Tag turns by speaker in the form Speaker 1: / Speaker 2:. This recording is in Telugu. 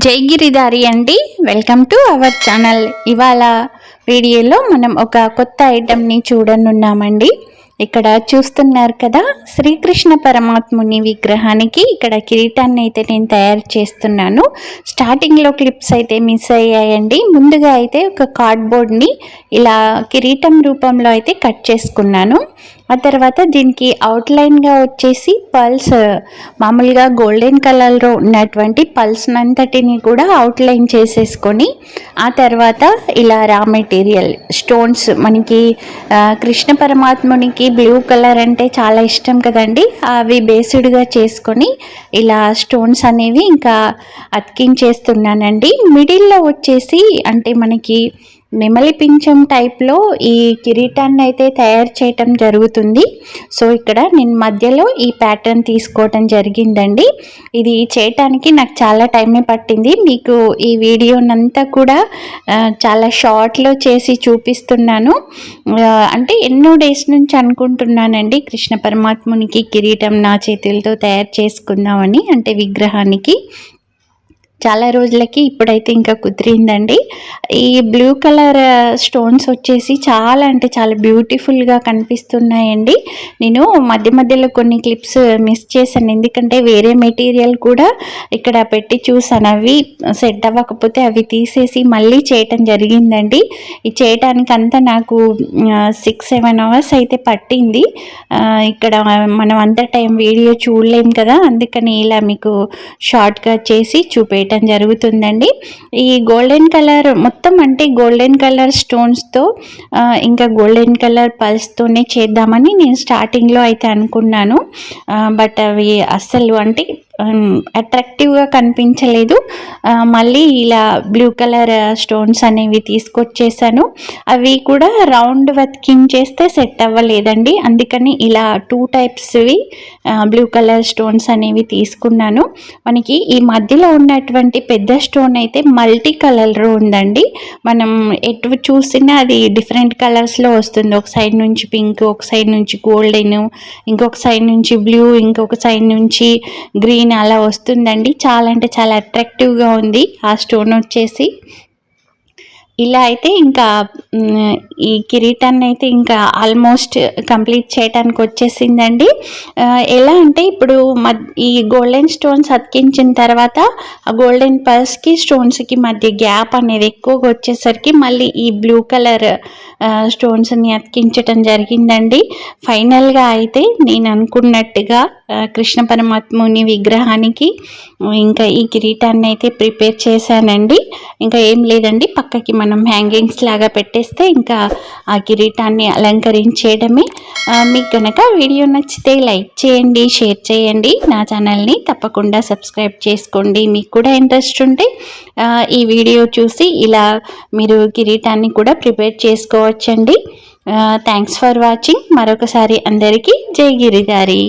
Speaker 1: జై గిరిధారి అండి. Welcome to our channel. ఇవాళ వీడియోలో మనం ఒక కొత్త ఐటెంని చూడనున్నామండి. ఇక్కడ చూస్తున్నారు కదా, శ్రీకృష్ణ పరమాత్ముని విగ్రహానికి ఇక్కడ కిరీటాన్ని అయితే నేను తయారు చేస్తున్నాను. స్టార్టింగ్లో క్లిప్స్ అయితే మిస్ అయ్యాయండి. ముందుగా అయితే ఒక కార్డ్బోర్డ్ని ఇలా కిరీటం రూపంలో అయితే కట్ చేసుకున్నాను. ఆ తర్వాత దీనికి అవుట్లైన్గా వచ్చేసి పల్స్, మామూలుగా గోల్డెన్ కలర్లో ఉన్నటువంటి పల్స్ అంతటిని కూడా అవుట్లైన్ చేసేసుకొని, ఆ తర్వాత ఇలా రా మెటీరియల్ స్టోన్స్, మనకి కృష్ణ పరమాత్మునికి బ్లూ కలర్ అంటే చాలా ఇష్టం కదండి, అవి బేస్డ్గా చేసుకొని ఇలా స్టోన్స్ అనేవి ఇంకా అతికించేస్తున్నానండి. మిడిల్లో వచ్చేసి అంటే మనకి నెమలి పింఛం టైప్లో ఈ కిరీటాన్ని అయితే తయారు చేయటం జరుగుతుంది. సో ఇక్కడ నేను మధ్యలో ఈ ప్యాటర్న్ తీసుకోవటం జరిగిందండి. ఇది చేయటానికి నాకు చాలా టైమే పట్టింది. మీకు ఈ వీడియోనంతా కూడా చాలా షార్ట్లో చేసి చూపిస్తున్నాను. అంటే ఎన్నో డేస్ నుంచి అనుకుంటున్నానండి, కృష్ణ పరమాత్మునికి కిరీటం నా చేతులతో తయారు చేసుకుందామని, అంటే విగ్రహానికి. చాలా రోజులకి ఇప్పుడైతే ఇంకా కుదిరిందండి. ఈ బ్లూ కలర్ స్టోన్స్ వచ్చేసి చాలా అంటే చాలా బ్యూటిఫుల్గా కనిపిస్తున్నాయండి. నేను మధ్య మధ్యలో కొన్ని క్లిప్స్ మిస్ చేశాను, ఎందుకంటే వేరే మెటీరియల్ కూడా ఇక్కడ పెట్టి చూసాను. అవి సెట్ అవ్వకపోతే అవి తీసేసి మళ్ళీ చేయటం జరిగిందండి. ఇది చేయటానికి అంతా నాకు 6-7 అవర్స్ అయితే పట్టింది. ఇక్కడ మనం అంత టైం వీడియో చూడలేం కదా, అందుకని ఇలా మీకు షార్ట్గా చేసి చూపేయటం జరుగుతుందండి. ఈ గోల్డెన్ కలర్ మొత్తం అంటే గోల్డెన్ కలర్ స్టోన్స్తో ఇంకా గోల్డెన్ కలర్ పల్స్తోనే చేద్దామని నేను స్టార్టింగ్లో అయితే అనుకున్నాను. బట్ అవి అస్సలు అంటే అట్రాక్టివ్గా కనిపించలేదు. మళ్ళీ ఇలా బ్లూ కలర్ స్టోన్స్ అనేవి తీసుకొచ్చేసాను. అవి కూడా రౌండ్ వతికించేస్తే సెట్ అవ్వలేదండి, అందుకని ఇలా 2 టైప్స్వి బ్లూ కలర్ స్టోన్స్ అనేవి తీసుకున్నాను. మనకి ఈ మధ్యలో ఉన్నటువంటి పెద్ద స్టోన్ అయితే మల్టీ కలర్లో ఉందండి. మనం ఎటు చూసినా అది డిఫరెంట్ కలర్స్లో వస్తుంది. ఒక సైడ్ నుంచి పింక్, ఒక సైడ్ నుంచి గోల్డెన్, ఇంకొక సైడ్ నుంచి బ్లూ, ఇంకొక సైడ్ నుంచి గ్రీన్, అలా వస్తుందండి. చాలా అంటే చాలా అట్రాక్టివ్గా ఉంది ఆ స్టోన్ వచ్చేసి. ఇలా అయితే ఇంకా ఈ కిరీటాన్ని అయితే ఇంకా ఆల్మోస్ట్ కంప్లీట్ చేయడానికి వచ్చేసిందండి. ఎలా అంటే ఇప్పుడు ఈ గోల్డెన్ స్టోన్స్ అతికించిన తర్వాత ఆ గోల్డెన్ పర్స్కి స్టోన్స్కి మధ్య గ్యాప్ అనేది ఎక్కువగా వచ్చేసరికి మళ్ళీ ఈ బ్లూ కలర్ స్టోన్స్ని అతికించటం జరిగిందండి. ఫైనల్గా అయితే నేను అనుకున్నట్టుగా కృష్ణ పరమాత్ముని విగ్రహానికి ఇంకా ఈ కిరీటాన్ని అయితే ప్రిపేర్ చేశానండి. ఇంకా ఏం లేదండి, పక్కకి మనం హ్యాంగింగ్స్ లాగా పెట్టేస్తే ఇంకా ఆ కిరీటాన్ని అలంకరించేయడమే. మీకు కనుక వీడియో నచ్చితే లైక్ చేయండి, షేర్ చేయండి, నా ఛానల్ని తప్పకుండా సబ్స్క్రైబ్ చేసుకోండి. మీకు కూడా ఇంట్రెస్ట్ ఉంటే ఈ వీడియో చూసి ఇలా మీరు కిరీటాన్ని కూడా ప్రిపేర్ చేసుకోవచ్చండి. Thanks for watching. మరొకసారి అందరికీ జై గిరిధారి.